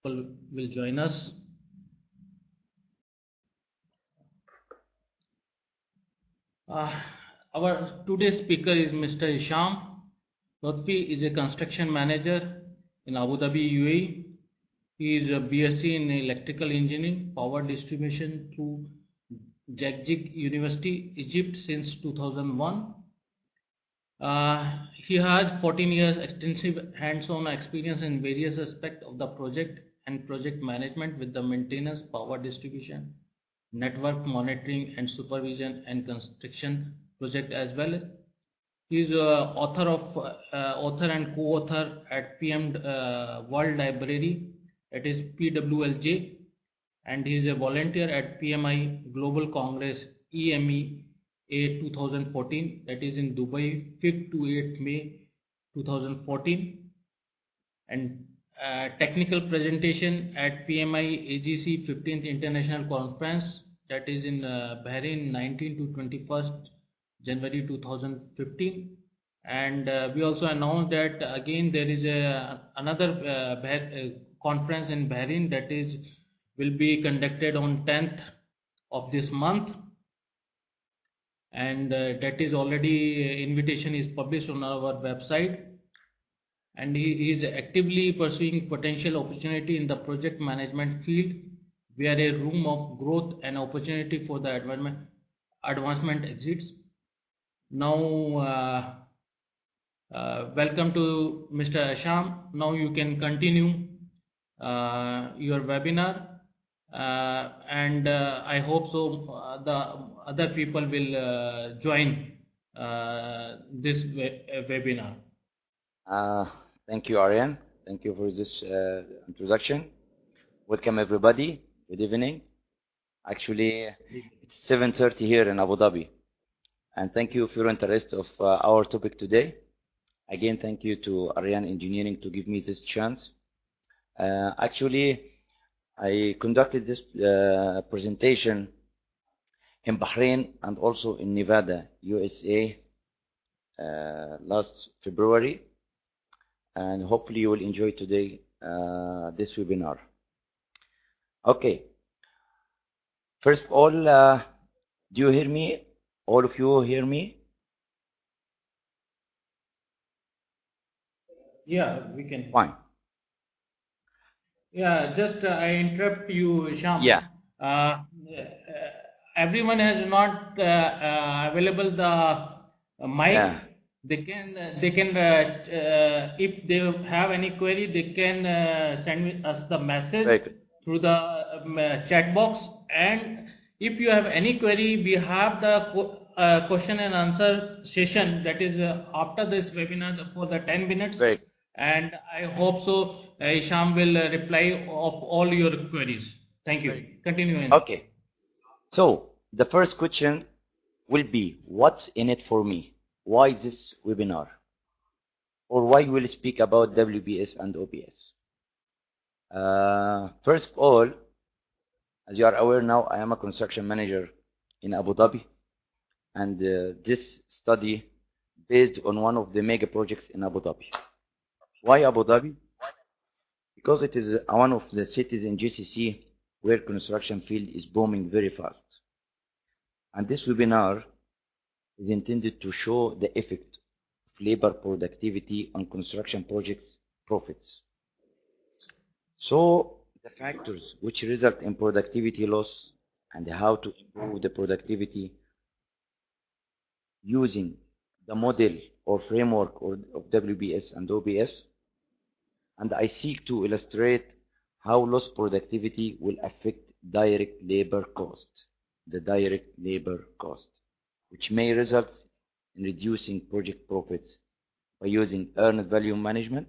people will join us. Our today's speaker is Mr. Isham Lotfi. Is a construction manager in Abu Dhabi, UAE. He is a BSc in electrical engineering, power distribution through Jagdig University, Egypt since 2001. He has 14 years extensive hands-on experience in various aspects of the project and project management with the maintenance, power distribution, network monitoring and supervision and construction project as well. He is author and co-author at PM World Library, that is PWLJ, and he is a volunteer at PMI Global Congress EMEA 2014, that is in Dubai, 5th to 8th May 2014, and technical presentation at PMI AGC 15th International Conference, that is in Bahrain, 19 to 21st January 2015. And we also announced that again there is another conference in Bahrain that will be conducted on 10th of this month, and that is already invitation is published on our website. And he is actively pursuing potential opportunity in the project management field, where a room of growth and opportunity for the advancement exists. Now welcome to Mr. Asham. Now you can continue your webinar, and I hope so the other people will join this webinar. Thank you, Aryan. Thank you for this introduction. Welcome everybody. Good evening. Actually, it's 7:30 here in Abu Dhabi, and thank you for your interest of our topic today. Again, thank you to Aryan Engineering to give me this chance. Actually, I conducted this presentation in Bahrain and also in Nevada, USA, last February, and hopefully you will enjoy today this webinar. Okay. First of all, do you hear me? All of you hear me? Yeah, we can. Fine. Yeah, just I interrupt you, Sham. Yeah. Everyone has not available the mic. Yeah. They can if they have any query, they can send us the message through the chat box. And if you have any query, we have the question and answer session, that is after this webinar for the 10 minutes. Right. And I hope so Isham will reply of all your queries. Thank you. Right. Continue. Okay. So the first question will be, what's in it for me? Why this webinar? Or why we'll speak about WBS and OBS? First of all, as you are aware now, I am a construction manager in Abu Dhabi, and this study based on one of the mega projects in Abu Dhabi. Why Abu Dhabi? Because it is one of the cities in GCC where construction field is booming very fast. And this webinar is intended to show the effect of labor productivity on construction projects profits. So the factors which result in productivity loss and how to improve the productivity using the model or framework of WBS and OBS. And I seek to illustrate how lost productivity will affect direct labor cost, the direct labor cost, which may result in reducing project profits by using earned value management,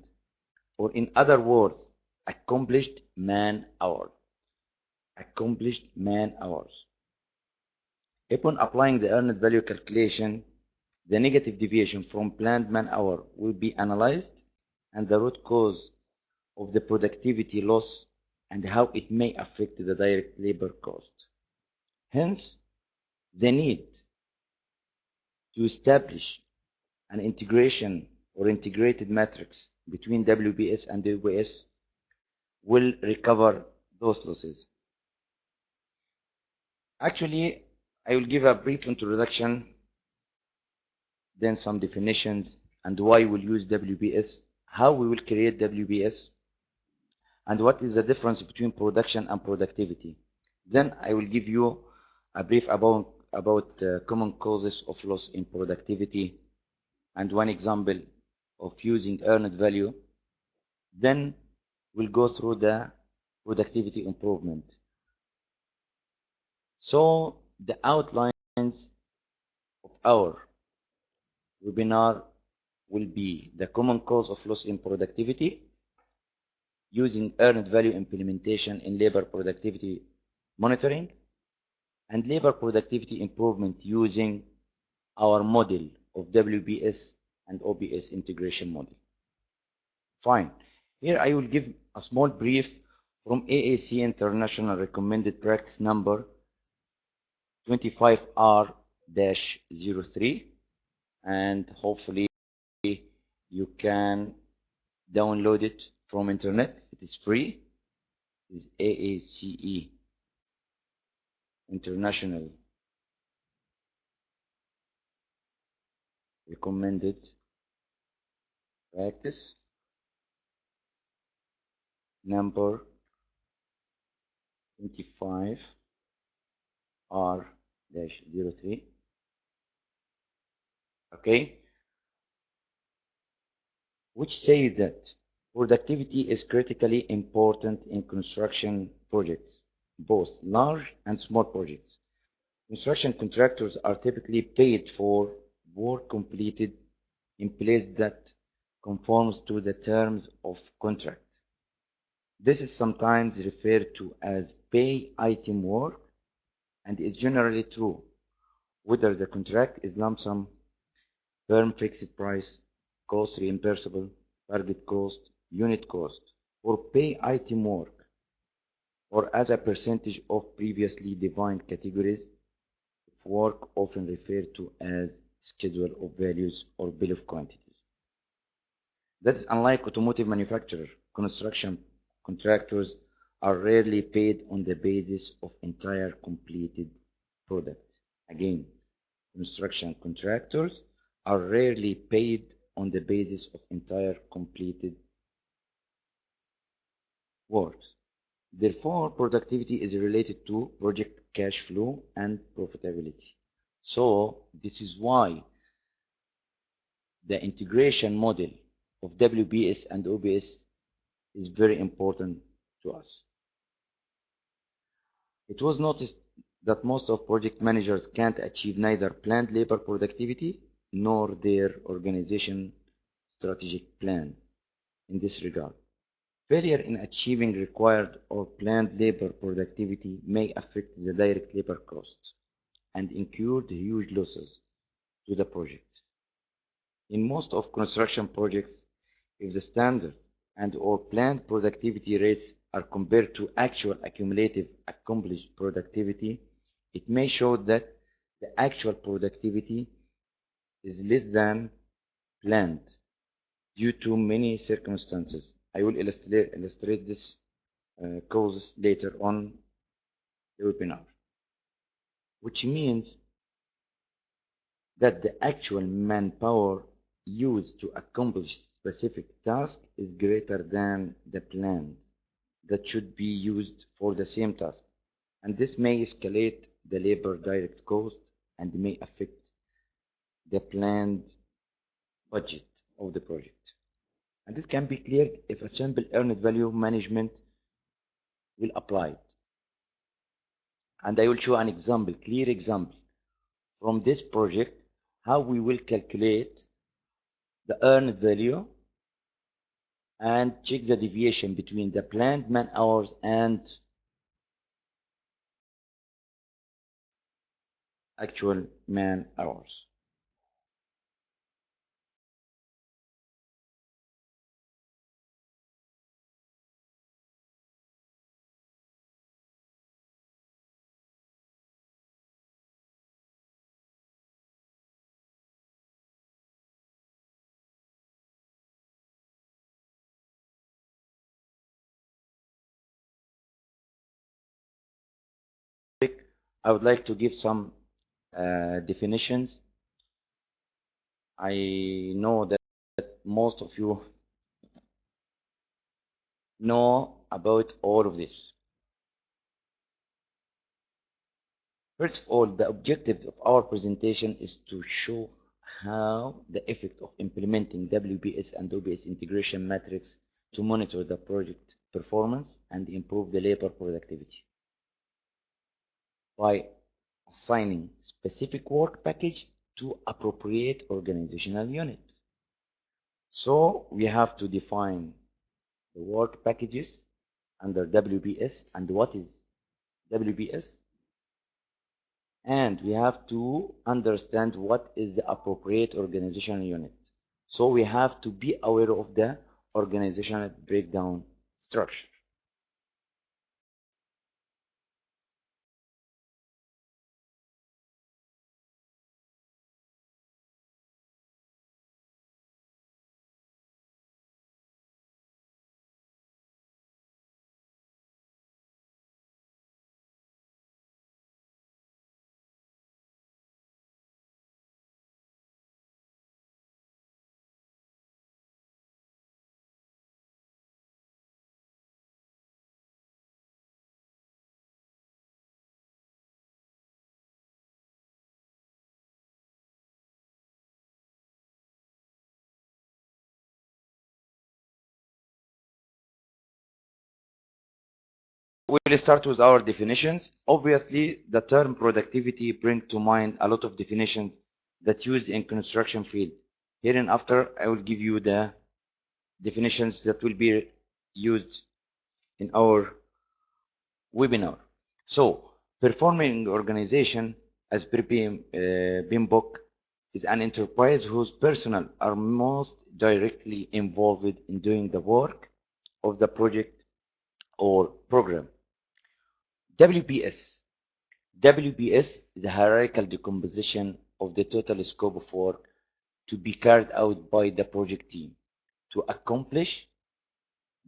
or in other words, accomplished man hours. Accomplished man hours. Upon applying the earned value calculation, the negative deviation from planned man hour will be analyzed, and the root cause of the productivity loss and how it may affect the direct labor cost. Hence, the need to establish an integration or integrated matrix between WBS and OBS will recover those losses. Actually, I will give a brief introduction, then some definitions, and why we'll use WBS, how we will create WBS, and what is the difference between production and productivity. Then I will give you a brief about common causes of loss in productivity and one example of using earned value. Then we'll go through the productivity improvement. So the outlines of our webinar will be the common cause of loss in productivity, using earned value implementation in labor productivity monitoring, and labor productivity improvement using our model of WBS and OBS integration model. Fine. Here I will give a small brief from AAC International Recommended Practice number 25R-03, and hopefully you can download it from internet. It is free. It is AACE International Recommended Practice number 25R-03. Okay, which say that productivity is critically important in construction projects, both large and small projects. Construction contractors are typically paid for work completed in place that conforms to the terms of contract. This is sometimes referred to as pay item work and is generally true whether the contract is lump sum, firm fixed price, cost reimbursable, target cost, unit cost, or pay item work, or as a percentage of previously defined categories of work, often referred to as schedule of values or bill of quantities. That is unlike automotive manufacturer, construction contractors are rarely paid on the basis of entire completed product. Again, construction contractors are rarely paid on the basis of entire completed works. Therefore, productivity is related to project cash flow and profitability. So, this is why the integration model of WBS and OBS is very important to us. It was noticed that most of project managers can't achieve neither planned labor productivity nor their organization strategic plan in this regard. Failure in achieving required or planned labor productivity may affect the direct labor costs and incur huge losses to the project. In most of construction projects, if the standard and or planned productivity rates are compared to actual accumulative accomplished productivity, it may show that the actual productivity is less than planned due to many circumstances. I will illustrate this causes later on the webinar, which means that the actual manpower used to accomplish specific task is greater than the plan that should be used for the same task, and this may escalate the labor direct cost and may affect the planned budget of the project. And this can be cleared if a simple earned value management will apply. And I will show an example, clear example from this project, how we will calculate the earned value and check the deviation between the planned man hours and actual man hours. I would like to give some definitions. I know that most of you know about all of this. First of all, the objective of our presentation is to show how the effect of implementing WBS and OBS integration metrics to monitor the project performance and improve the labor productivity by assigning specific work package to appropriate organizational unit. So we have to define the work packages under WBS and what is WBS, and we have to understand what is the appropriate organizational unit. So we have to be aware of the organizational breakdown structure. We'll start with our definitions. Obviously, the term productivity brings to mind a lot of definitions that used in construction field. Hereinafter, I will give you the definitions that will be used in our webinar. So, performing organization, as per BIMBOK, is an enterprise whose personnel are most directly involved in doing the work of the project or program. WBS. WBS is a hierarchical decomposition of the total scope of work to be carried out by the project team to accomplish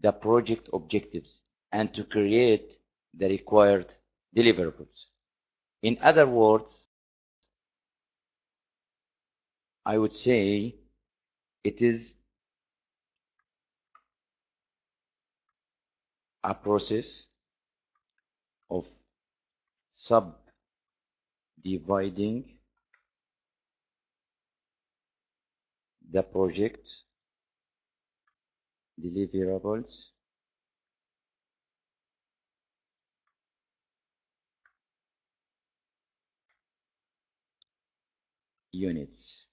the project objectives and to create the required deliverables. In other words, I would say it is a process of subdividing the project deliverables units.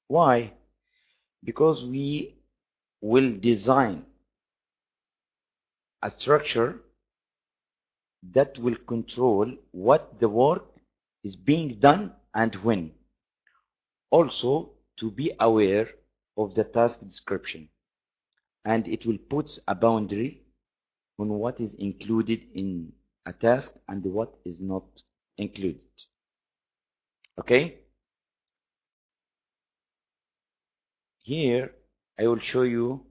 Why? Because we will design a structure that will control what the work is being done and when. Also, to be aware of the task description, and it will put a boundary on what is included in a task and what is not included. Okay? Here, I will show you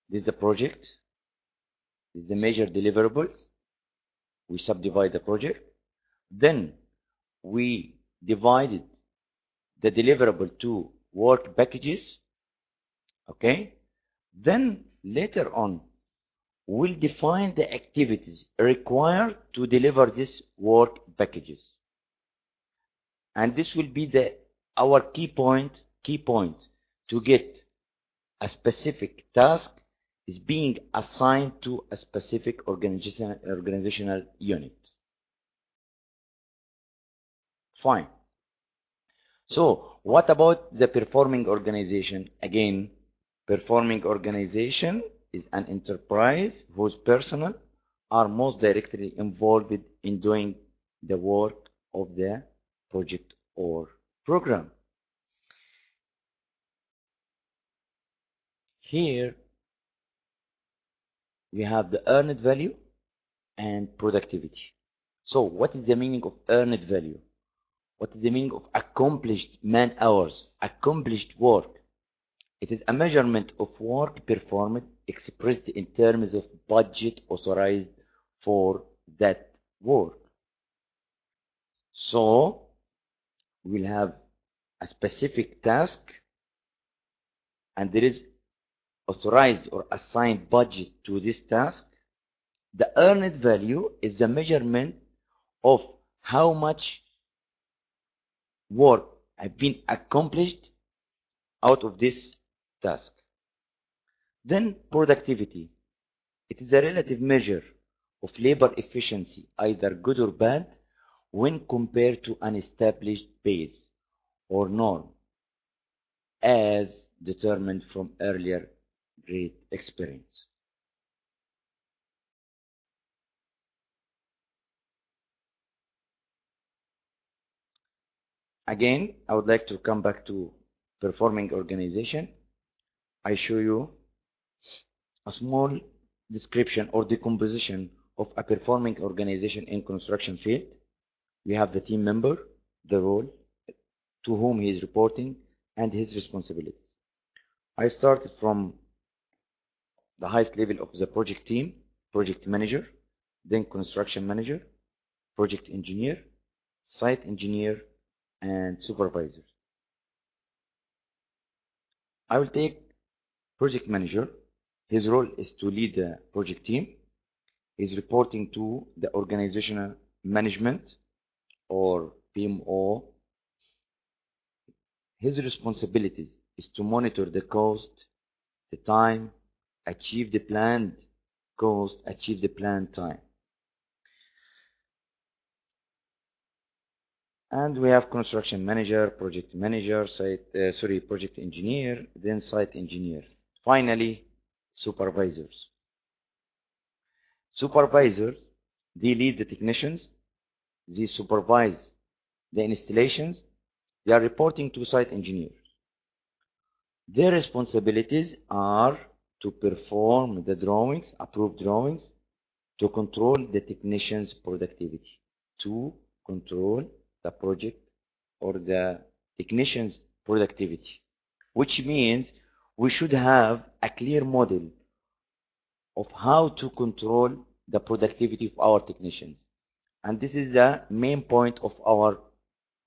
this is the project, this is the major deliverables. We subdivide the project. Then we divided the deliverable to work packages. Okay? Then later on, we'll define the activities required to deliver these work packages. And this will be our key point to get a specific task is being assigned to a specific organizational unit. Fine. So what about the performing organization? Again, performing organization is an enterprise whose personnel are most directly involved in doing the work of the project or program. Here we have the earned value and productivity. So what is the meaning of earned value? What is the meaning of accomplished man hours, accomplished work? It is a measurement of work performed expressed in terms of budget authorized for that work. So we'll have a specific task, and there is authorized or assigned budget to this task. The earned value is the measurement of how much work has been accomplished out of this task. Then productivity. It is a relative measure of labor efficiency, either good or bad, when compared to an established base or norm, as determined from earlier great experience. Again, I would like to come back to performing organization. I show you a small description or decomposition of a performing organization in construction field. We have the team member, the role, to whom he is reporting, and his responsibilities. I started from the highest level of the project team, project manager, then construction manager, project engineer, site engineer, and supervisor. I will take project manager. His role is to lead the project team. He's reporting to the organizational management or PMO. His responsibilities is to monitor the cost, the time, achieve the planned cost, achieve the planned time. And we have construction manager, project manager, project engineer, then site engineer. Finally, supervisors. Supervisors, they lead the technicians, they supervise the installations, they are reporting to site engineers. Their responsibilities are to perform the drawings, approved drawings, to control the technician's productivity, to control the project or the technician's productivity, which means we should have a clear model of how to control the productivity of our technicians. And this is the main point of our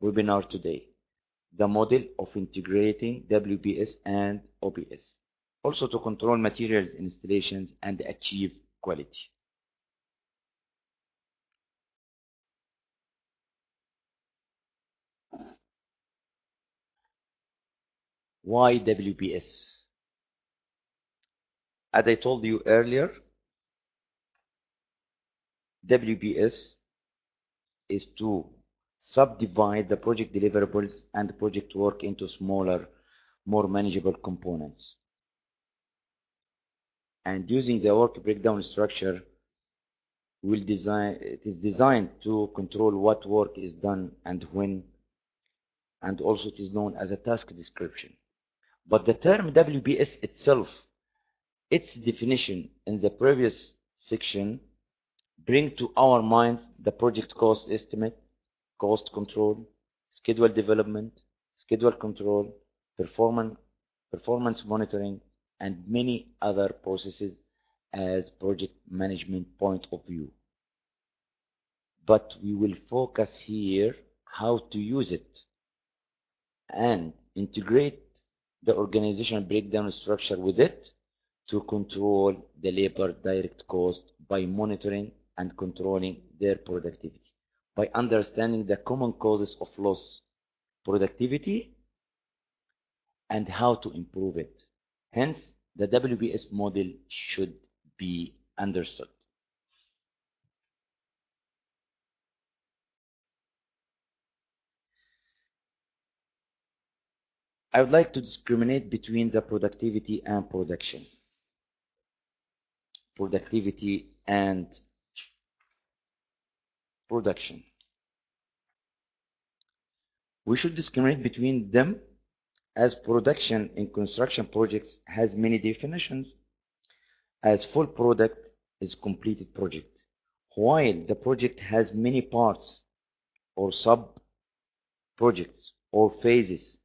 webinar today, the model of integrating WBS and OBS. Also to control materials installations and achieve quality. Why WBS? As I told you earlier, WBS is to subdivide the project deliverables and project work into smaller, more manageable components. And using the work breakdown structure, it is designed to control what work is done and when, and also it is known as a task description. But the term WBS itself, its definition in the previous section, bring to our mind the project cost estimate, cost control, schedule development, schedule control, performance monitoring, and many other processes as project management point of view. But we will focus here how to use it and integrate the organizational breakdown structure with it to control the labor direct cost by monitoring and controlling their productivity, by understanding the common causes of loss productivity and how to improve it. Hence, the WBS model should be understood. I would like to discriminate between the productivity and production. Productivity and production. We should discriminate between them as production in construction projects has many definitions, as full product is completed project, while the project has many parts or sub-projects or phases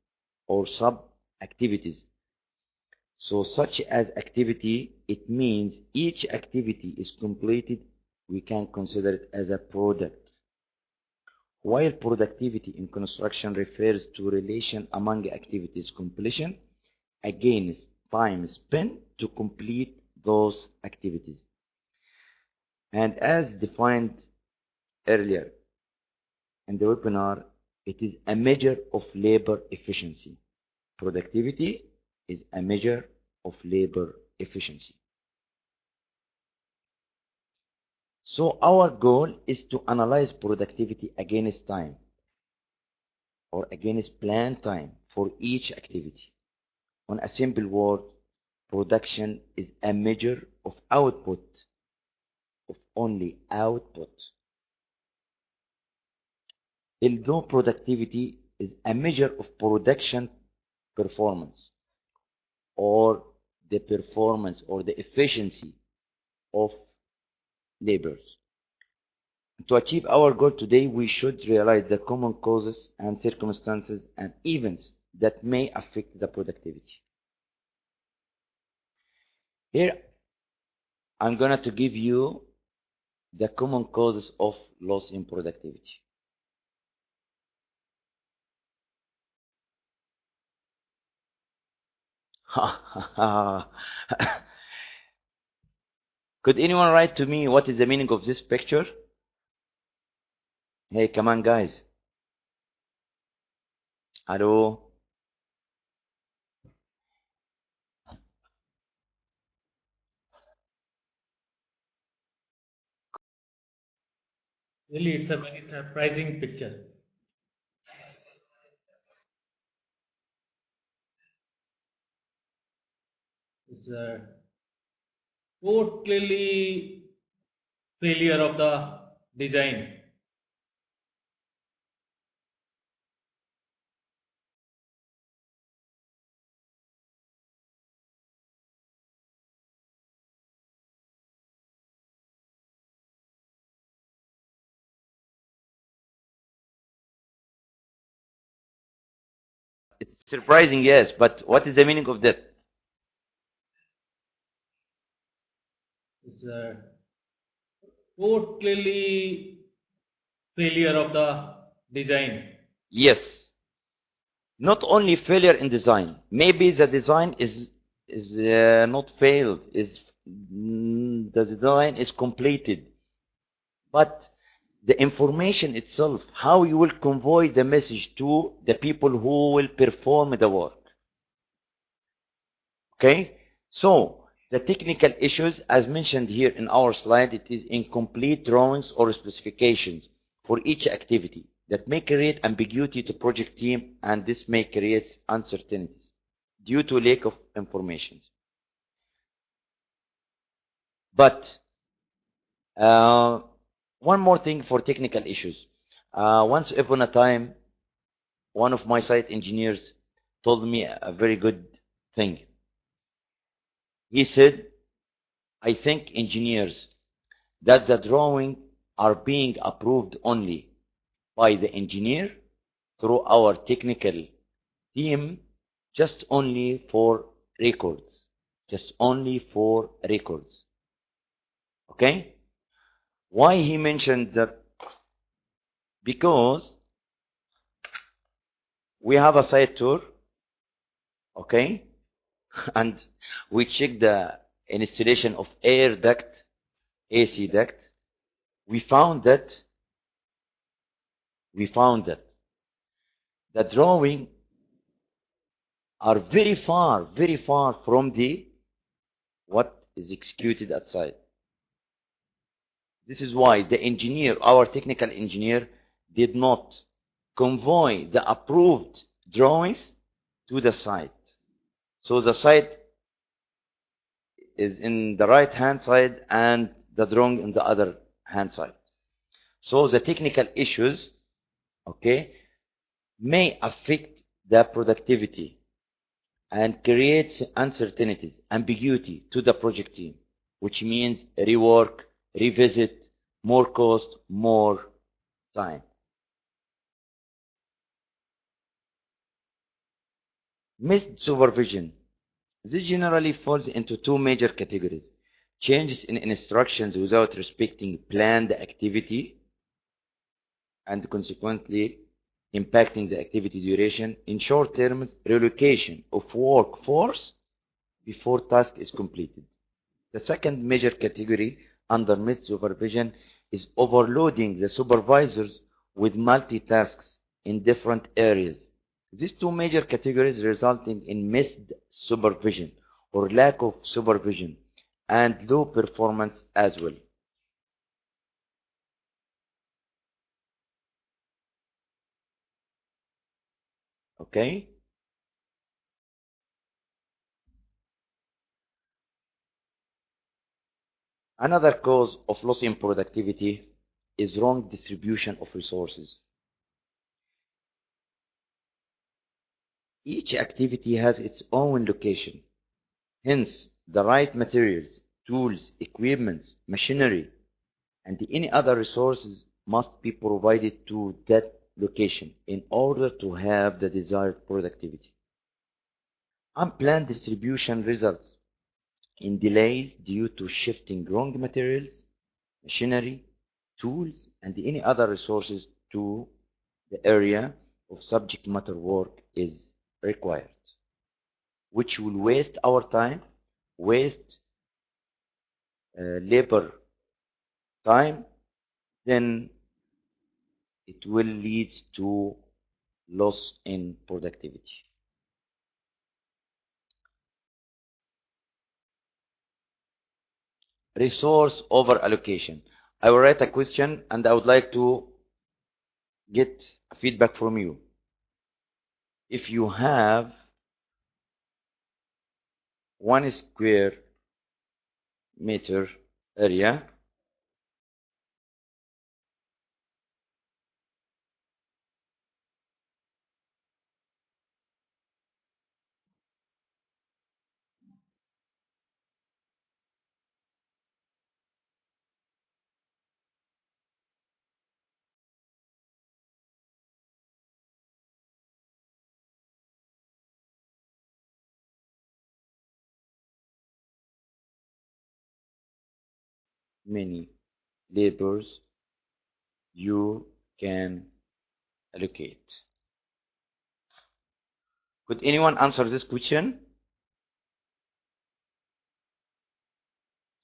or sub-activities. So such as activity, it means each activity is completed we can consider it as a product. While productivity in construction refers to relation among activities completion against time spent to complete those activities. And as defined earlier in the webinar, it is a measure of labor efficiency. Productivity is a measure of labor efficiency. So our goal is to analyze productivity against time or against planned time for each activity. On a simple word, production is a measure of output, of only output. Although productivity is a measure of production performance or the performance or the efficiency of laborers. To achieve our goal today, we should realize the common causes and circumstances and events that may affect the productivity. Here, I'm going to give you the common causes of loss in productivity. Could anyone write to me what is the meaning of this picture? Hey, come on, guys. Hello? Really, it's a very surprising picture. It's a totally failure of the design. It's surprising, yes, but what is the meaning of that? It's a totally failure of the design. Yes. Not only failure in design. Maybe the design is not failed. The design is completed. But the information itself, how you will convey the message to the people who will perform the work. Okay? So, the technical issues, as mentioned here in our slide, it is incomplete drawings or specifications for each activity that may create ambiguity to project team, and this may create uncertainties due to lack of information. But one more thing for technical issues. Once upon a time, one of my site engineers told me a very good thing. He said, I think engineers that the drawing are being approved only by the engineer through our technical team just only for records. Just only for records. Okay? Why he mentioned that? Because we have a site tour, okay? And we check the installation of air duct, AC duct. We found that the drawing are very far from the what is executed outside. This is why the engineer, our technical engineer, did not convey the approved drawings to the site. So the site is in the right hand side and the drawing in the other hand side. So the technical issues, okay, may affect the productivity and create uncertainties, ambiguity to the project team, which means rework, revisit, more cost, more time. Missed supervision. This generally falls into two major categories. changes in instructions without respecting planned activity, and consequently impacting the activity duration. In short terms, relocation of workforce before task is completed. The second major category under mid supervision is overloading the supervisors with multitasks in different areas. These two major categories resulting in missed supervision or lack of supervision and low performance as well. Okay? Another cause of loss in productivity is wrong distribution of resources. Each activity has its own location. Hence, the right materials, tools, equipment, machinery, and any other resources must be provided to that location in order to have the desired productivity. Unplanned distribution results in delays due to shifting wrong materials, machinery, tools, and any other resources to the area of subject matter work is required, which will waste our time, waste labor time, then it will lead to loss in productivity. Resource over allocation. I will write a question and I would like to get feedback from you. If you have 1 square meter area, many labors you can allocate? Could anyone answer this question?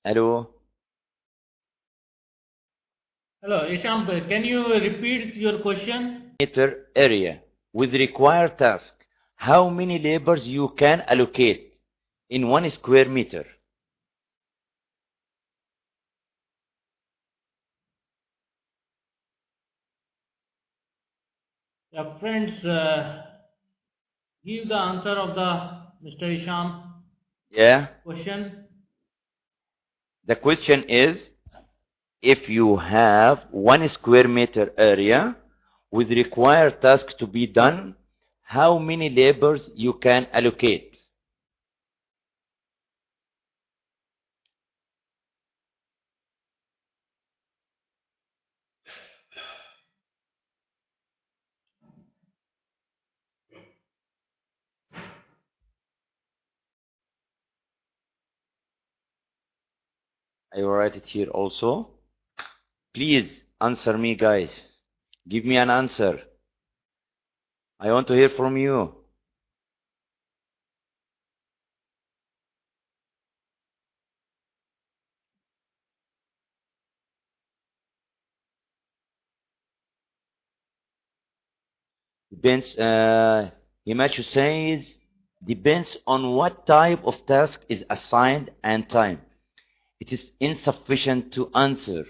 Hello? Hello, Isham, can you repeat your question? Meter area with required task, how many labors you can allocate in 1 square meter? Yeah, friends, give the answer of the Mr. Isham Yeah. question. The question is, if you have 1 square meter area with required task to be done, how many labors you can allocate? I will write it here also. Please answer me, guys. Give me an answer. I want to hear from you. Depends, Himanshu says, depends on what type of task is assigned and time. It is insufficient to answer.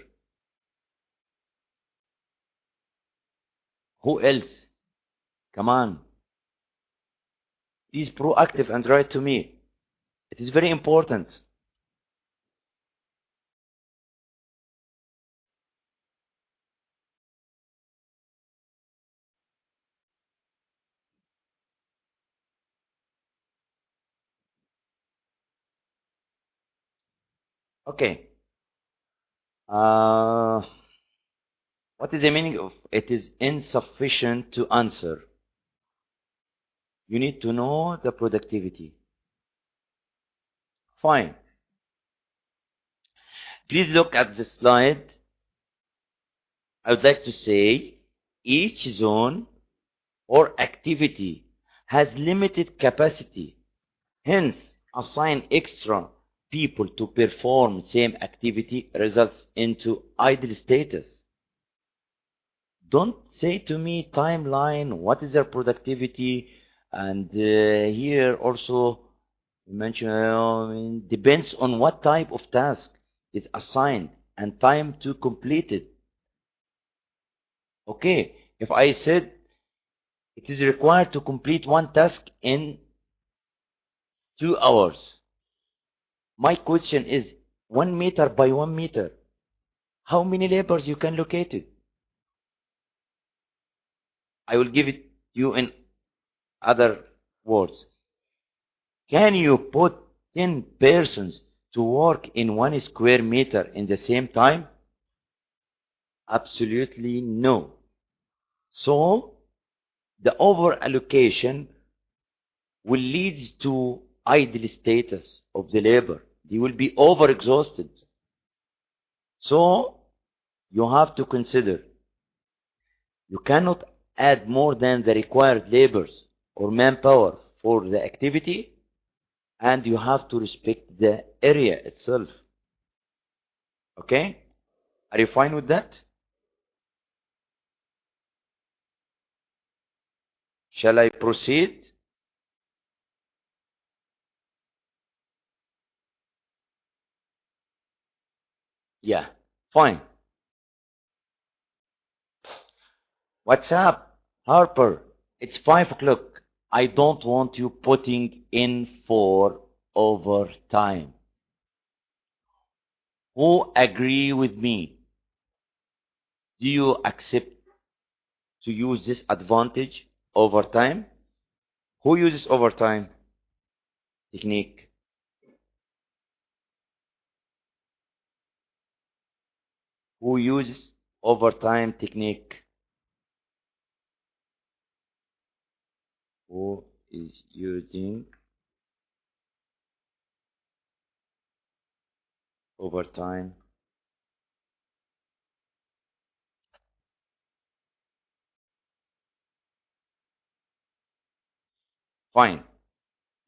Who else? Come on. Please proactive and write to me. It is very important. Okay. What is the meaning of it is insufficient to answer? You need to know the productivity. Fine. Please look at the slide. I would like to say each zone or activity has limited capacity. Hence, assign extra people to perform same activity results into idle status. Don't say to me timeline, what is their productivity? And here also mention depends on what type of task is assigned and time to complete it. Okay, if I said it is required to complete one task in 2 hours, my question is 1 meter by 1 meter. How many laborers you can locate it? I will give it you in other words. Can you put 10 persons to work in 1 square meter in the same time? Absolutely no. So, the over allocation will lead to idle status of the labor. They will be over exhausted. So, you have to consider you cannot add more than the required labors or manpower for the activity, and you have to respect the area itself. Okay? Are you fine with that? Shall I proceed? Yeah, fine. What's up, Harper? It's 5 o'clock. I don't want you putting in for overtime. Who agree with me? Do you accept to use this advantage overtime? Who uses overtime technique? Who uses overtime technique? Who is using overtime? Fine.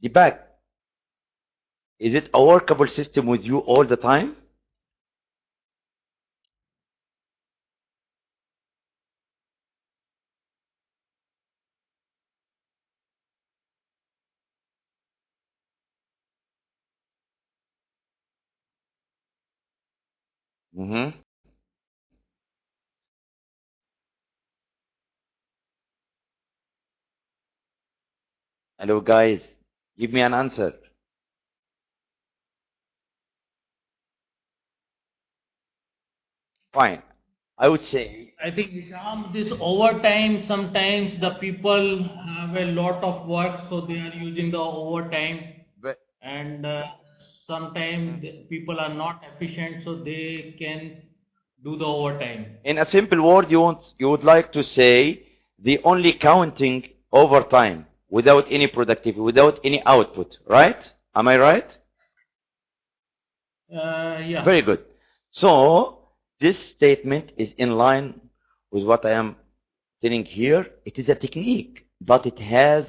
Deepak, is it a workable system with you all the time? Mm-hmm. Hello, guys. Give me an answer. Fine. I would say, I think Hisham, this overtime, sometimes the people have a lot of work, so they are using the overtime, but, and sometimes people are not efficient, so they can do the overtime. in a simple word, you would like to say the only counting overtime without any productivity, without any output, right? Am I right? Yeah. Very good. So, this statement is in line with what I am telling here. It is a technique, but it has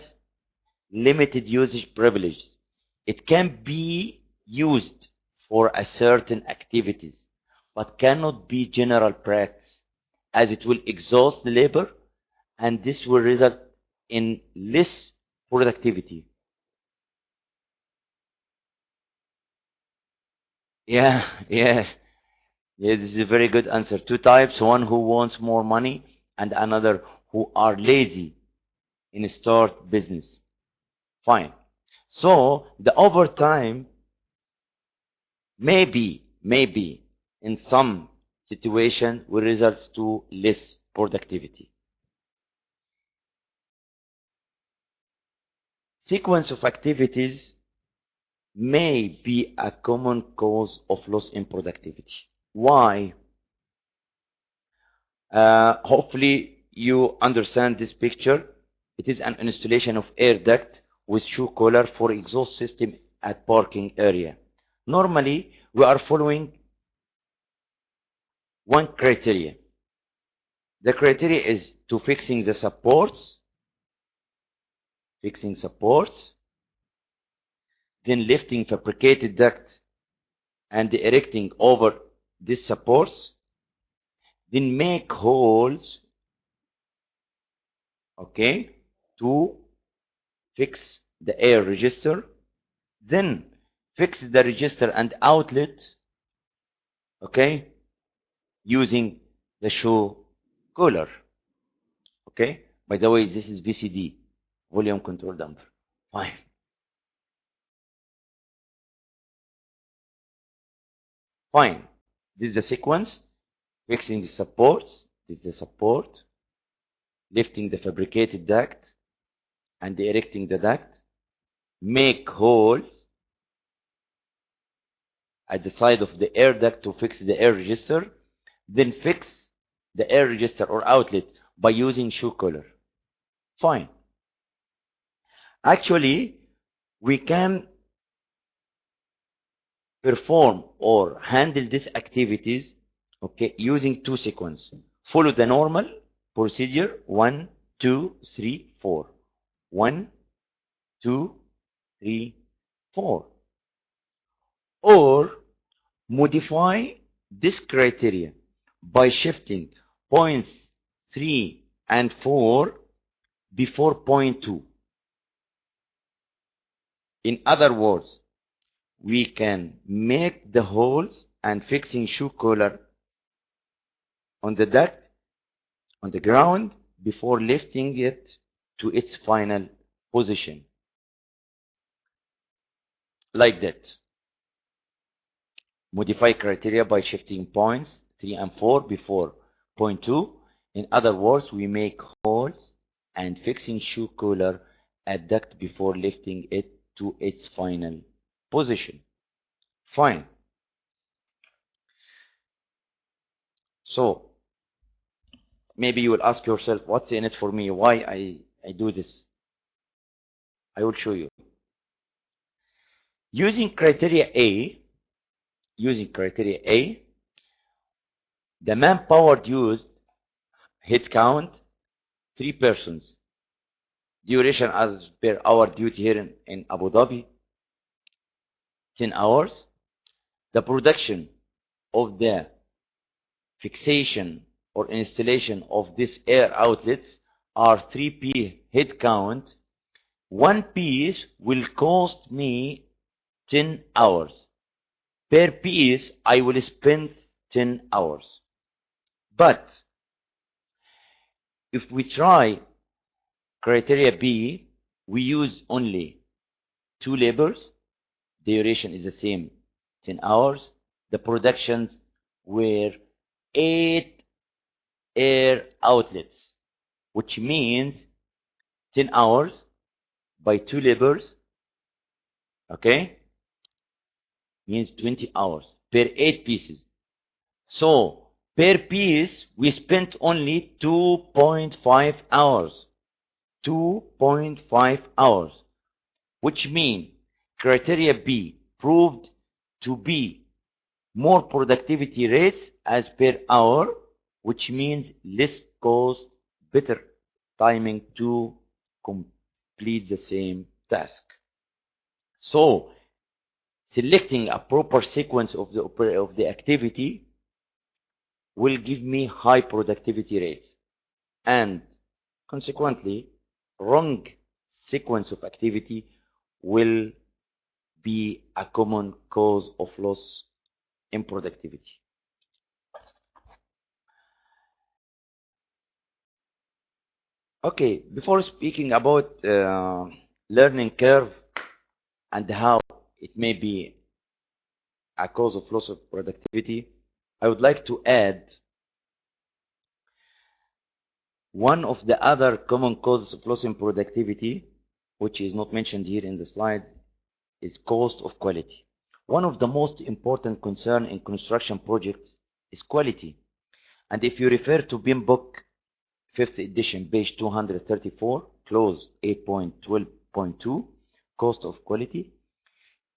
limited usage privilege. It can be used for a certain activities, but cannot be general practice, as it will exhaust the labor, and this will result in less productivity. Yeah, yeah. Yeah, this is a very good answer. Two types, one who wants more money and another who are lazy in start business. Fine. So the overtime maybe in some situation will result to less productivity. Sequence of activities may be a common cause of loss in productivity. Why? Hopefully you understand this picture. It is an installation of air duct with shoe collar for exhaust system at parking area. Normally, we are following one criteria. The criteria is to fixing the supports, then lifting fabricated duct and erecting over these supports, then make holes, okay, to fix the air register, then fix the register and outlet, okay, using the shoe cooler. Okay, by the way, this is VCD, volume control damper. Fine. Fine. This is the sequence. Fixing the supports. This is the support. Lifting the fabricated duct and erecting the duct. Make holes at the side of the air duct to fix the air register. Then fix the air register or outlet by using shoe collar. Fine. Actually, we can perform or handle these activities, okay, using two sequences. Follow the normal procedure 1, 2, 3, 4. 1, 2, 3, 4. Or modify this criteria by shifting points 3 and 4 before point 2. In other words, we can make the holes and fixing shoe collar on the duct, on the ground, before lifting it to its final position. Like that. Modify criteria by shifting points 3 and 4 before point 2. In other words, we make holes and fixing shoe collar at duct before lifting it to its final position. Fine. So maybe you will ask yourself, what's in it for me? Why I do this? I will show you. Using criteria A, the manpower used, head count, 3 persons. Duration as per hour duty here in Abu Dhabi, 10 hours. The production of the fixation or installation of these air outlets are 3P head count. One piece will cost me 10 hours. Per piece, I will spend 10 hours. But if we try criteria B, we use only 2 laborers. Duration is the same, 10 hours. The productions were 8 air outlets, which means 10 hours by 2 laborers, okay, means 20 hours per 8 pieces. So per piece we spent only 2.5 hours. 2.5 hours, which means criteria B proved to be more productivity rates as per hour, which means less cost, better timing to complete the same task. So selecting a proper sequence of the activity will give me high productivity rates, and consequently wrong sequence of activity will be a common cause of loss in productivity. Okay, before speaking about learning curve and how it may be a cause of loss of productivity, I would like to add one of the other common causes of loss in productivity, which is not mentioned here in the slide, is cost of quality. One of the most important concerns in construction projects is quality. And if you refer to BIM book 5th edition, page 234, clause 8.12.2, cost of quality,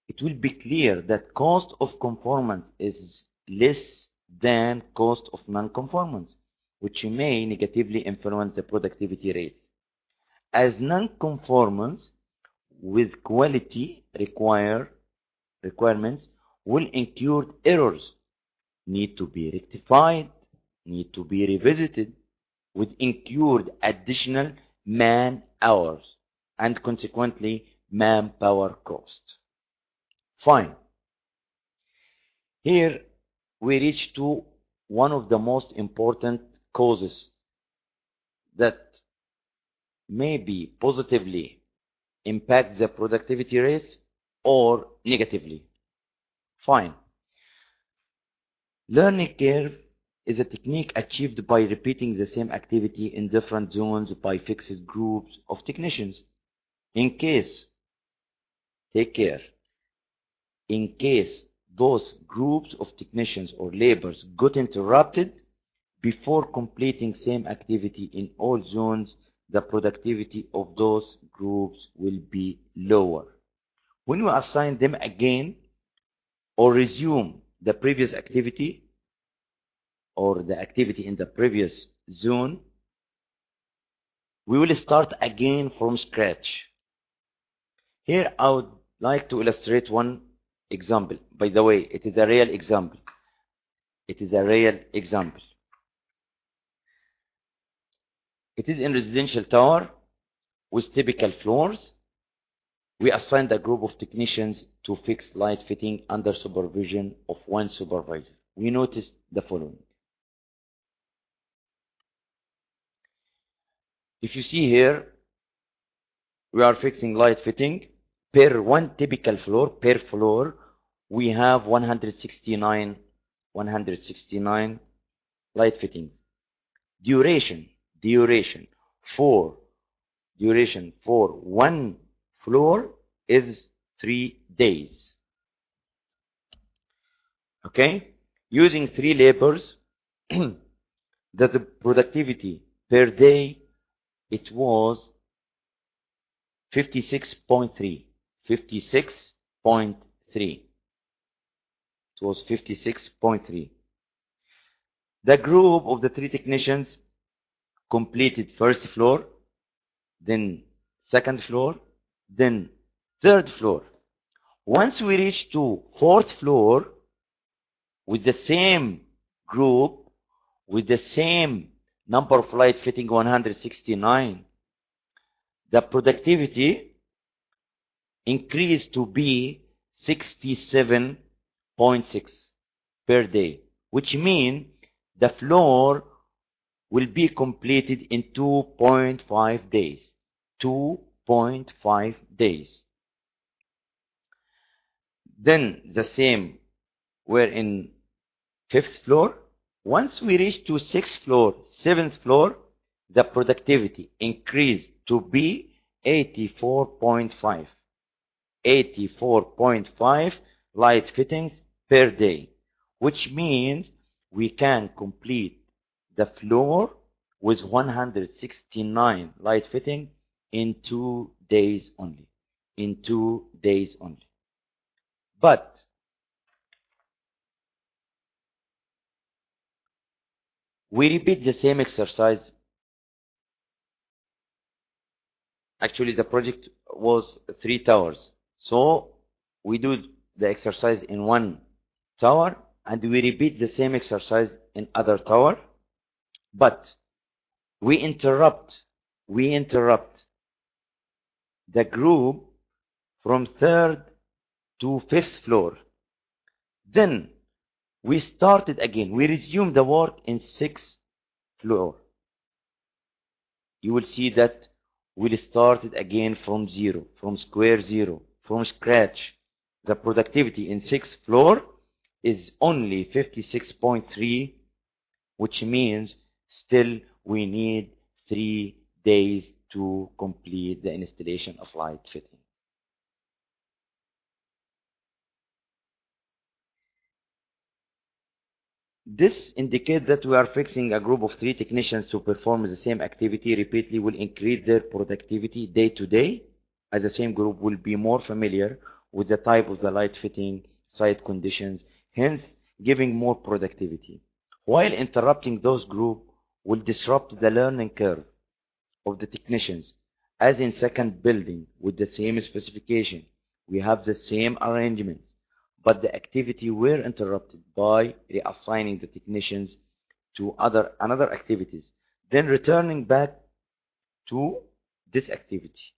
it will be clear that cost of conformance is less than cost of non-conformance, which may negatively influence the productivity rate, as non-conformance with quality requirements will incur errors, need to be rectified, need to be revisited, with incurred additional man hours and consequently manpower cost. Fine. Here we reach to one of the most important causes that maybe positively impact the productivity rate or negatively. Fine. Learning curve is a technique achieved by repeating the same activity in different zones by fixed groups of technicians. In case, take care, in case those groups of technicians or laborers got interrupted before completing same activity in all zones, the productivity of those groups will be lower. When we assign them again or resume the previous activity or the activity in the previous zone, we will start again from scratch. Here I would like to illustrate one example. By the way, it is a real example. It is a real example. It is in residential tower with typical floors. We assigned a group of technicians to fix light fitting under supervision of one supervisor. We noticed the following. If you see here, we are fixing light fitting. Per one typical floor, per floor, we have 169 light fitting. Duration for one floor is 3 days. Okay? Using 3 laborers, the productivity per day, it was 56.3. It was 56.3. The group of the 3 technicians completed first floor, then second floor, then third floor. Once we reach to fourth floor with the same group, with the same number of light fitting 169, the productivity increased to be 67.6 per day, which means the floor will be completed in 2.5 days. 2.5 days. Then the same were in 5th floor. Once we reach to 6th floor, 7th floor, the productivity increased to be 84.5. 84.5 light fittings per day, which means we can complete the floor with 169 light fitting in 2 days only. In 2 days only. But we repeat the same exercise. Actually, the project was 3 towers. So we do the exercise in one tower and we repeat the same exercise in other tower. But we interrupt the group from 3rd to 5th floor. Then we started again. We resumed the work in 6th floor. You will see that we started again from zero, from square zero, from scratch. The productivity in 6th floor is only 56.3, which means still we need 3 days to complete the installation of light fitting. This indicates that we are fixing a group of 3 technicians to perform the same activity repeatedly will increase their productivity day to day, as the same group will be more familiar with the type of the light fitting, site conditions, hence giving more productivity. while interrupting those groups will disrupt the learning curve of the technicians. As in second building with the same specification, we have the same arrangements, but the activity were interrupted by reassigning the technicians to another activities, then returning back to this activity.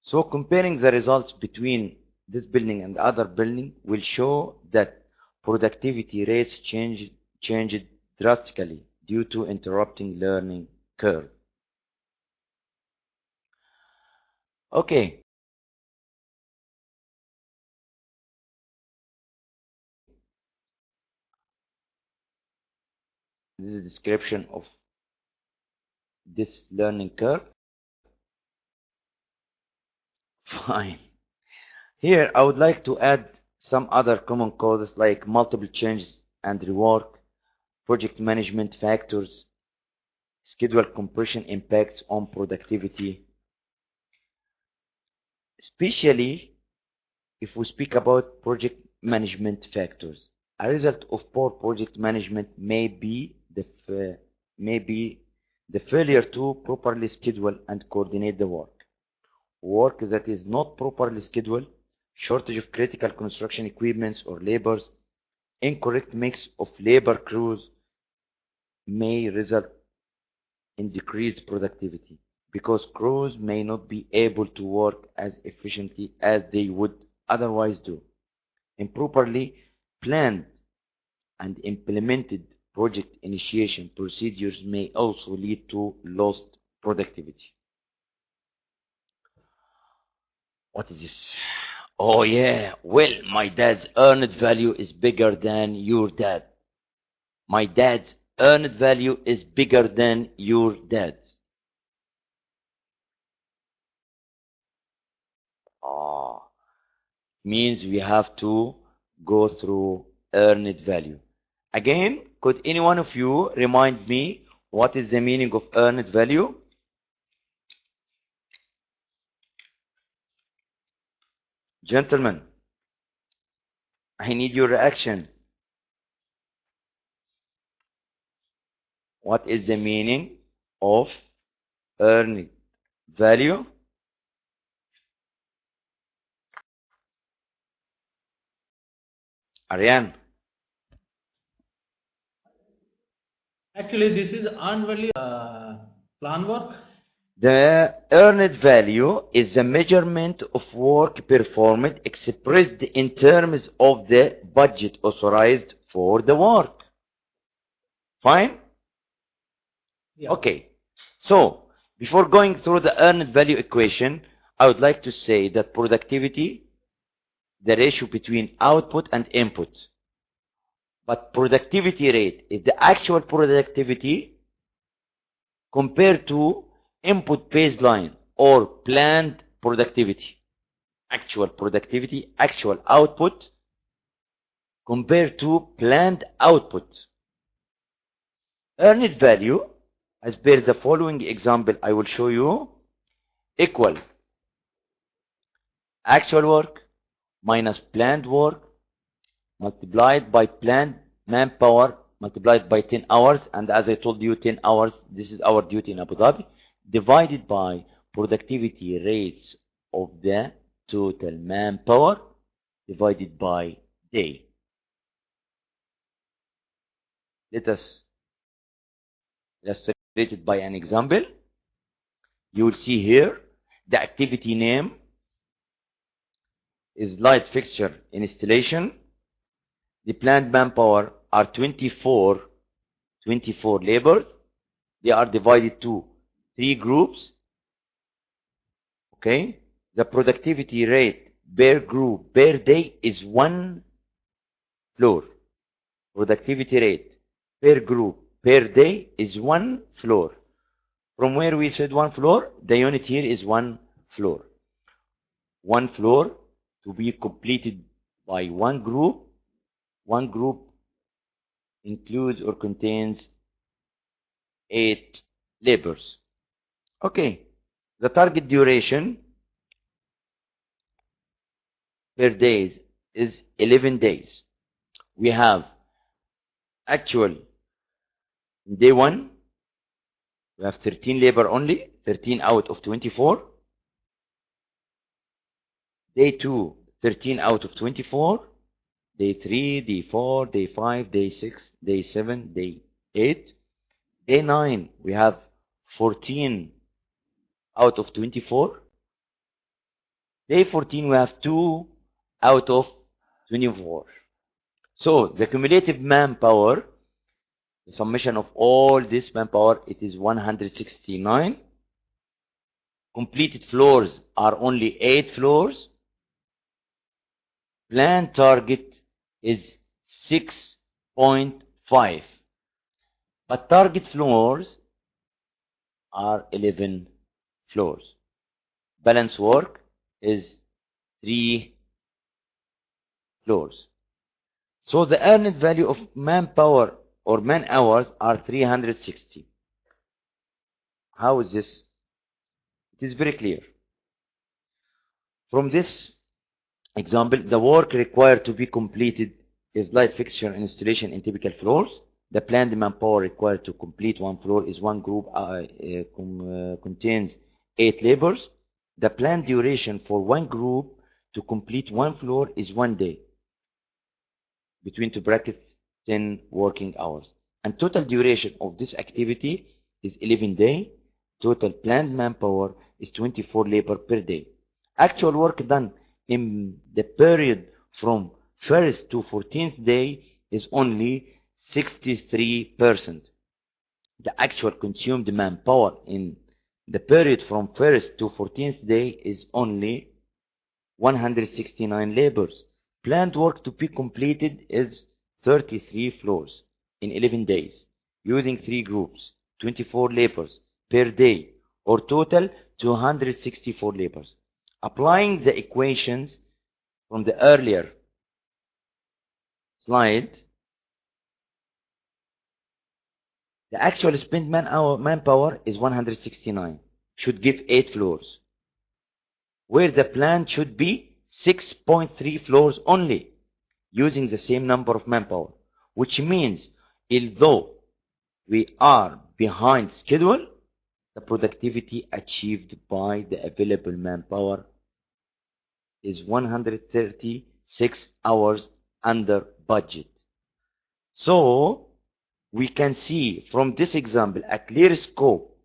So comparing the results between this building and other building will show that productivity rates changed drastically due to interrupting learning curve. Okay. This is a description of this learning curve. Fine. Here I would like to add some other common causes like multiple changes and rework, project management factors, schedule compression impacts on productivity, especially if we speak about project management factors. A result of poor project management may be the failure to properly schedule and coordinate the work that is not properly scheduled, shortage of critical construction equipments or laborers, incorrect mix of labor crews may result in decreased productivity because crews may not be able to work as efficiently as they would otherwise do. Improperly planned and implemented project initiation procedures may also lead to lost productivity. What is this? Oh yeah, well, my dad's earned value is bigger than your dad. My dad's earned value is bigger than your dad's. Means we have to go through earned value. Again, could any one of you remind me what is the meaning of earned value? Gentlemen, I need your reaction. What is the meaning of earned value? Aryan? Actually, this is earned value plan work. The earned value is the measurement of work performed expressed in terms of the budget authorized for the work. Fine? Yeah. Okay. So, before going through the earned value equation, I would like to say that productivity, the ratio between output and input. But productivity rate is the actual productivity compared to input baseline or planned productivity. Actual productivity, actual output compared to planned output. Earned value, as per the following example I will show you, equal actual work minus planned work multiplied by planned manpower multiplied by 10 hours, and as I told you, 10 hours, this is our duty in Abu Dhabi, divided by productivity rates of the total manpower divided by day. Let us illustrate it by an example. You will see here the activity name is light fixture installation. The planned manpower are 24 laborers. They are divided to 3 groups. Okay. The productivity rate per group per day is 1 floor. Productivity rate per group per day is 1 floor. From where we said 1 floor, the unit here is 1 floor. 1 floor to be completed by 1 group. 1 group includes or contains 8 laborers. Okay. The target duration per day is 11 days. We have actual day 1, we have 13 labor only, 13 out of 24. Day 2, 13 out of 24. Day 3, day 4, day 5, day 6, day 7, day 8. Day 9, we have 14 out of 24. Day 14, we have 2 out of 24. So the cumulative manpower, the summation of all this manpower, it is 169. Completed floors are only 8 floors. Planned target is 6.5. But target floors are 11 floors. Balance work is 3 floors. So the earned value of manpower or man hours are 360. How is this? It is very clear. From this example, the work required to be completed is light fixture installation in typical floors. The planned manpower required to complete one floor is one group contains 8 labors. The planned duration for one group to complete one floor is 1 day, between two brackets 10 working hours. And total duration of this activity is 11 days. Total planned manpower is 24 labor per day. Actual work done in the period from 1st to 14th day is only 63%. The actual consumed manpower in the period from 1st to 14th day is only 169 labors. Planned work to be completed is 33 floors in 11 days, using 3 groups, 24 labors per day, or total 264 labors. Applying the equations from the earlier slide, the actual spent manpower is 169, should give 8 floors, where the plan should be 6.3 floors only, using the same number of manpower, which means although we are behind schedule, the productivity achieved by the available manpower is 136 hours under budget. So we can see from this example a clear scope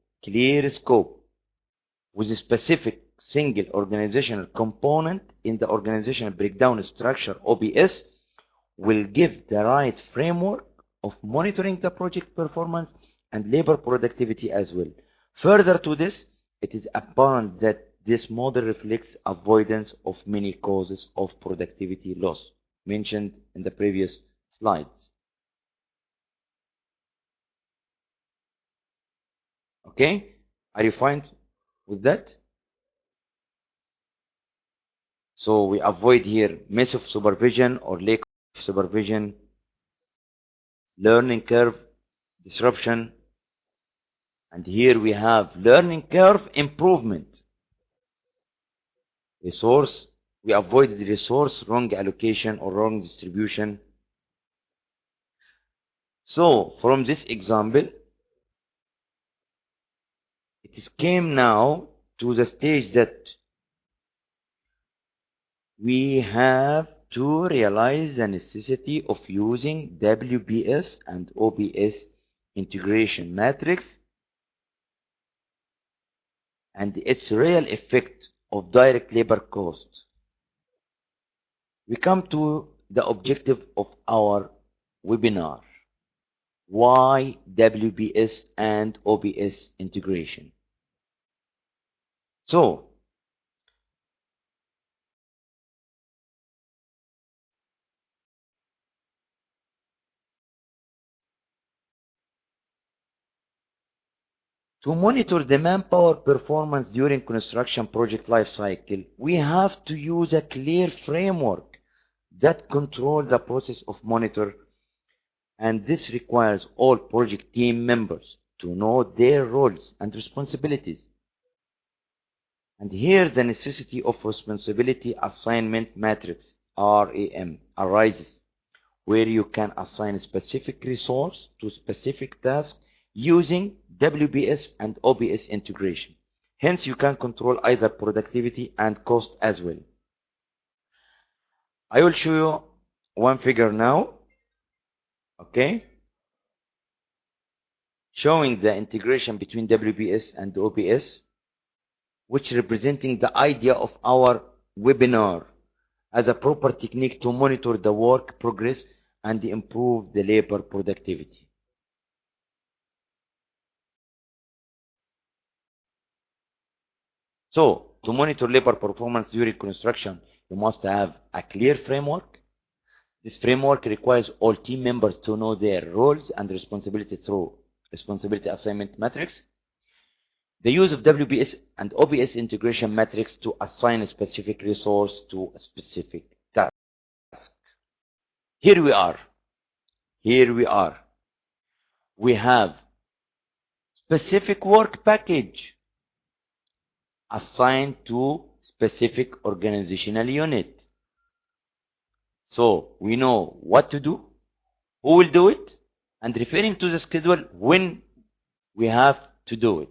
with a specific single organizational component in the organizational breakdown structure OBS will give the right framework of monitoring the project performance and labor productivity as well. Further to this, it is apparent that this model reflects avoidance of many causes of productivity loss mentioned in the previous slides. Okay, are you fine with that? So we avoid here mess of supervision or lack of supervision, learning curve disruption, and here we have learning curve improvement. Resource, we avoid the resource wrong allocation or wrong distribution. So from this example, it came now to the stage that we have to realize the necessity of using WBS and OBS integration matrix and its real effect of direct labor costs. We come to the objective of our webinar. Why WBS and OBS integration? So, to monitor the manpower performance during construction project life cycle, we have to use a clear framework that controls the process of monitor, and this requires all project team members to know their roles and responsibilities. And here the necessity of responsibility assignment matrix RAM arises, where you can assign a specific resource to specific tasks using WBS and OBS integration. Hence, you can control either productivity and cost as well. I will show you one figure now, okay, showing the integration between WBS and OBS, which representing the idea of our webinar as a proper technique to monitor the work progress and improve the labor productivity. So, to monitor labor performance during construction, you must have a clear framework. This framework requires all team members to know their roles and responsibility through responsibility assignment matrix. The use of WBS and OBS integration matrix to assign a specific resource to a specific task. Here we are. We have specific work package assigned to specific organizational unit. So we know what to do, who will do it, and referring to the schedule when we have to do it.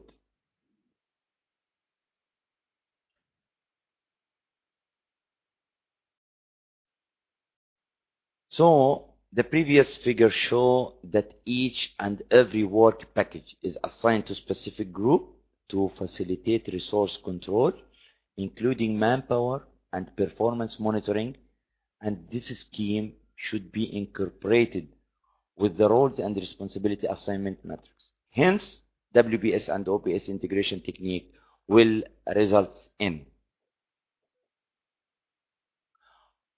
So the previous figure show that each and every work package is assigned to specific group to facilitate resource control, including manpower and performance monitoring, and this scheme should be incorporated with the roles and responsibility assignment matrix. Hence, WBS and OBS integration technique will result in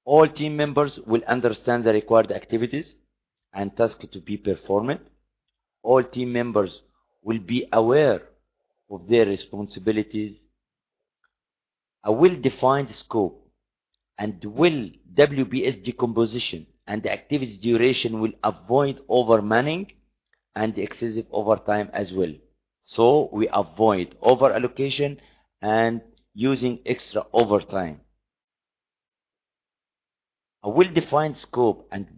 all team members will understand the required activities and tasks to be performed. All team members will be aware of their responsibilities. A well-defined scope and WBS decomposition and the activity duration will avoid overmanning and excessive overtime as well. So we avoid over allocation and using extra overtime. A well-defined scope and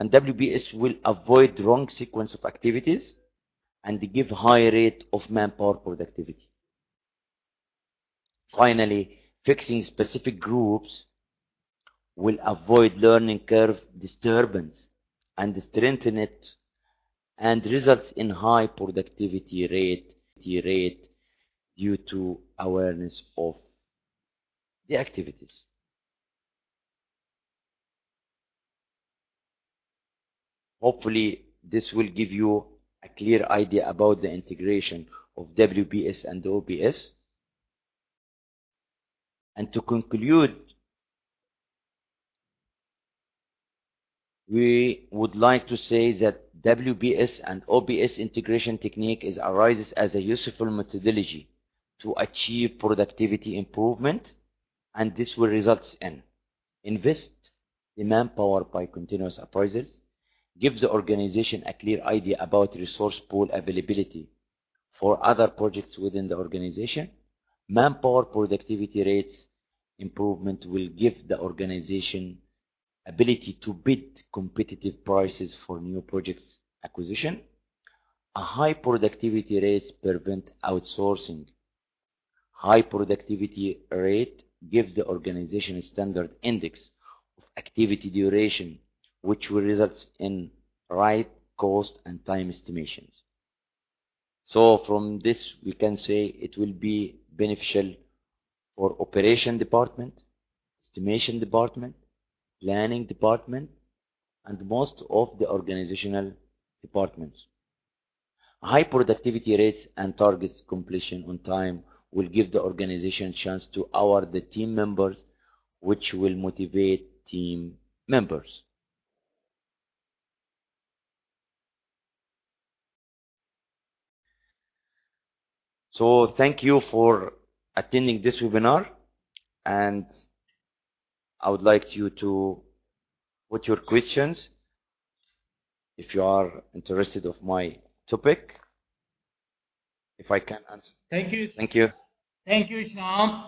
WBS will avoid wrong sequence of activities and give high rate of manpower productivity. Finally, fixing specific groups will avoid learning curve disturbance and strengthen it and results in high productivity rate due to awareness of the activities. Hopefully, this will give you a clear idea about the integration of WBS and OBS. And to conclude, we would like to say that WBS and OBS integration technique arises as a useful methodology to achieve productivity improvement, and this will result in invest the manpower by continuous appraisals, give the organization a clear idea about resource pool availability for other projects within the organization. Manpower productivity rates improvement will give the organization ability to bid competitive prices for new projects acquisition. A high productivity rates prevent outsourcing. High productivity rate gives the organization a standard index of activity duration, which will result in right cost and time estimations. So from this, we can say it will be beneficial for operation department, estimation department, planning department, and most of the organizational departments. High productivity rates and targets completion on time will give the organization chance to award the team members, which will motivate team members. So thank you for attending this webinar, and I would like you to put your questions if you are interested of my topic, if I can answer. Thank you. Thank you. Thank you, Sham.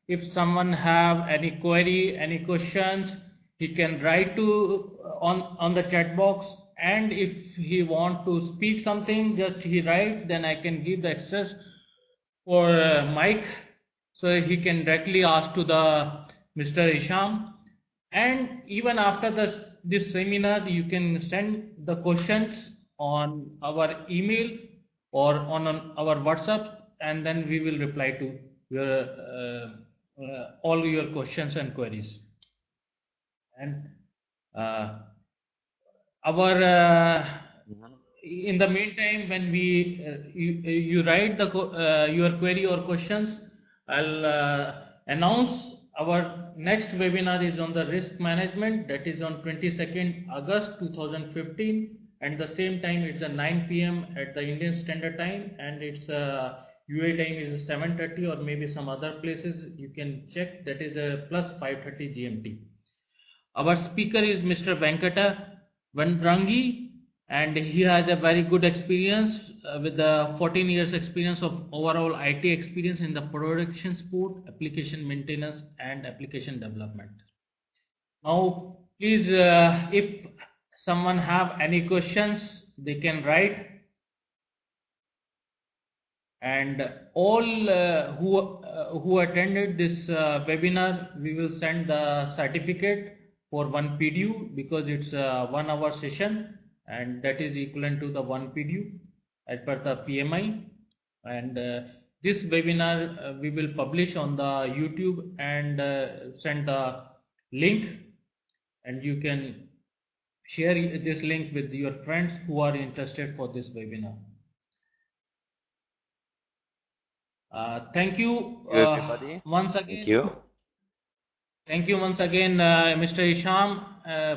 If someone have any query, any questions, he can write to on the chat box, and if he want to speak something, just he write, then I can give the access for mic, so he can directly ask to the Mr. Isham. And even after this seminar, you can send the questions on our email or on our WhatsApp, and then we will reply to your all your questions and queries. And in the meantime, when you write the your query or questions, I'll announce our next webinar is on the risk management, that is on 22nd August 2015, and the same time it's 9 p.m. at the Indian Standard Time, and it's UA time is 7:30, or maybe some other places you can check, that is plus 5:30 GMT. Our speaker is Mr. Venkata Vandrangi, and he has a very good experience with the 14 years experience of overall IT experience in the production support, application maintenance and application development. Now please, if someone have any questions, they can write, and all who attended this webinar, we will send the certificate for 1 PDU, because it's a 1 hour session, and that is equivalent to the 1 PDU as per the PMI. And this webinar we will publish on the YouTube and send the link, and you can share this link with your friends who are interested for this webinar. Thank you everybody. Once again. Thank you. Thank you once again, Mr. Isham,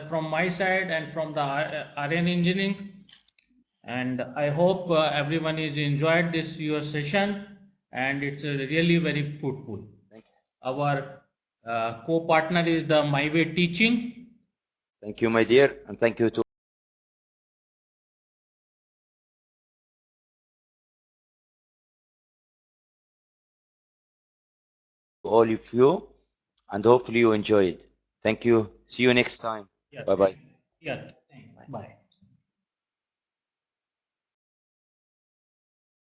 from my side and from the Aryan Engineering. And I hope everyone is enjoyed this your session, and it's really very fruitful. Thank you. Our co-partner is the My Way Teaching. Thank you, my dear, and thank you to all of you, and hopefully you enjoyed. Thank you. See you next time. Yeah. Bye-bye. Yeah. Bye.